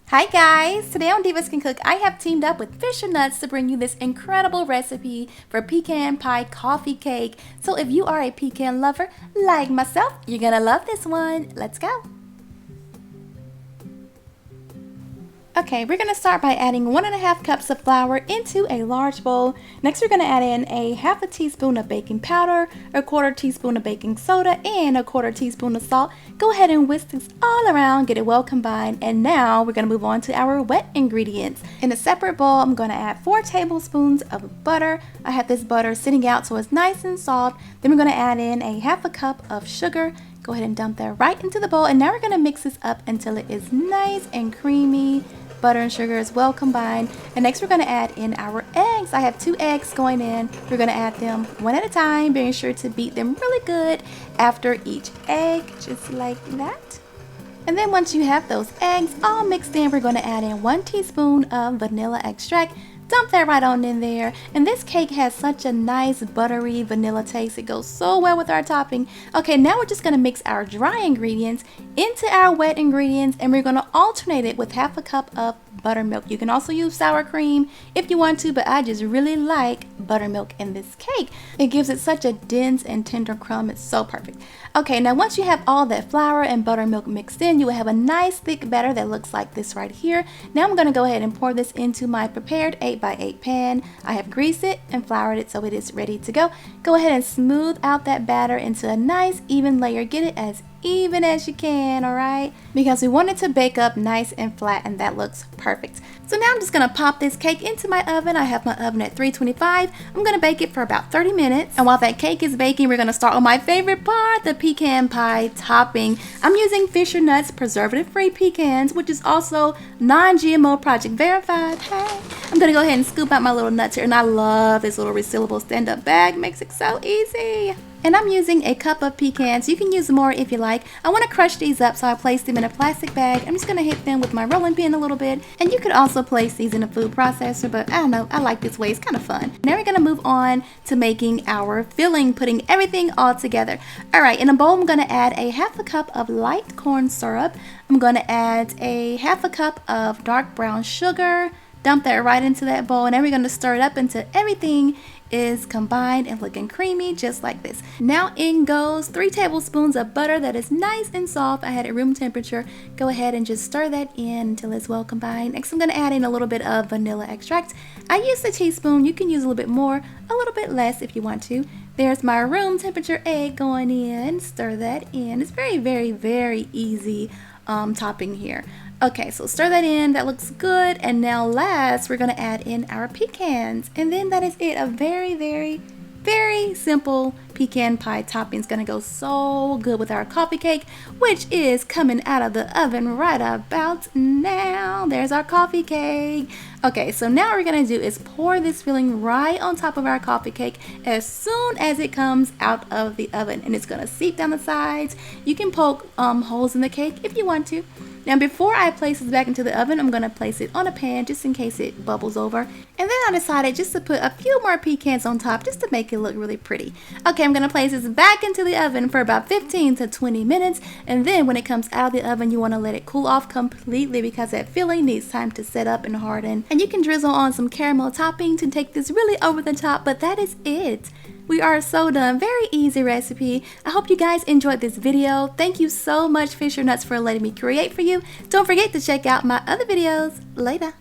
Hi guys! Today on Divas Can Cook, I have teamed up with Fisher Nuts to bring you this incredible recipe for pecan pie coffee cake. So if you are a pecan lover like myself, you're gonna love this one. Let's go! Okay, we're going to start by adding 1.5 cups of flour into a large bowl. Next, we're going to add in a half a teaspoon of baking powder, a 1/4 teaspoon of baking soda, and a 1/4 teaspoon of salt. Go ahead and whisk this all around, get it well combined, and now we're going to move on to our wet ingredients. In a separate bowl, I'm going to add 4 tablespoons of butter. I have this butter sitting out so it's nice and soft. Then we're going to add in a half a cup of sugar. Go ahead and dump that right into the bowl, and now we're going to mix this up until it is nice and creamy. Butter and sugar is well combined. And next we're going to add in our eggs. I have 2 eggs going in. We're going to add them one at a time, being sure to beat them really good after each egg, just like that. And then once you have those eggs all mixed in, we're going to add in 1 teaspoon of vanilla extract. Dump that right on in there. And this cake has such a nice buttery vanilla taste. It goes so well with our topping. Okay, now we're just going to mix our dry ingredients into our wet ingredients, and we're going to alternate it with half a cup of buttermilk. You can also use sour cream if you want to, but I just really like buttermilk in this cake. It gives it such a dense and tender crumb. It's so perfect. Okay, now once you have all that flour and buttermilk mixed in, you will have a nice thick batter that looks like this right here. Now I'm going to go ahead and pour this into my prepared 8x8 pan. I have greased it and floured it so it is ready to go. Go ahead and smooth out that batter into a nice even layer. Get it as even as you can, alright? Because we want it to bake up nice and flat, and that looks perfect. So now I'm just going to pop this cake into my oven. I have my oven at 325. I'm going to bake it for about 30 minutes. And while that cake is baking, we're going to start with my favorite part, the pecan pie topping. I'm using Fisher Nuts preservative-free pecans, which is also non-GMO project verified. Hey! I'm going to go ahead and scoop out my little nuts here, and I love this little resealable stand-up bag. Makes it so easy. And I'm using a cup of pecans. You can use more if you like. I want to crush these up, so I place them in a plastic bag. I'm just going to hit them with my rolling pin a little bit. And you could also place these in a food processor, but I don't know, I like this way. It's kind of fun. Now we're going to move on to making our filling, putting everything all together. Alright, in a bowl I'm going to add a half a cup of light corn syrup. I'm going to add a half a cup of dark brown sugar. Dump that right into that bowl, and then we're going to stir it up until everything is combined and looking creamy, just like this. Now in goes 3 tablespoons of butter that is nice and soft. I had it room temperature. Go ahead and just stir that in until it's well combined. Next I'm going to add in a little bit of vanilla extract. I used a teaspoon. You can use a little bit more, a little bit less if you want to. There's my room temperature egg going in. Stir that in. It's very, very, very easy topping here. Okay, so stir that in. That looks good. And now last, we're going to add in our pecans. And then that is it. A very, very, very simple pecan pie topping. Is going to go so good with our coffee cake, which is coming out of the oven right about now. There's our coffee cake. Okay, so now what we're going to do is pour this filling right on top of our coffee cake as soon as it comes out of the oven. And it's going to seep down the sides. You can poke holes in the cake if you want to. Now before I place this back into the oven, I'm going to place it on a pan just in case it bubbles over. And then I decided just to put a few more pecans on top just to make it look really pretty. Okay, I'm going to place this back into the oven for about 15 to 20 minutes. And then when it comes out of the oven, you want to let it cool off completely because that filling needs time to set up and harden. And you can drizzle on some caramel topping to take this really over the top, but that is it. We are so done. Very easy recipe. I hope you guys enjoyed this video. Thank you so much, Fisher Nuts, for letting me create for you. Don't forget to check out my other videos. Later.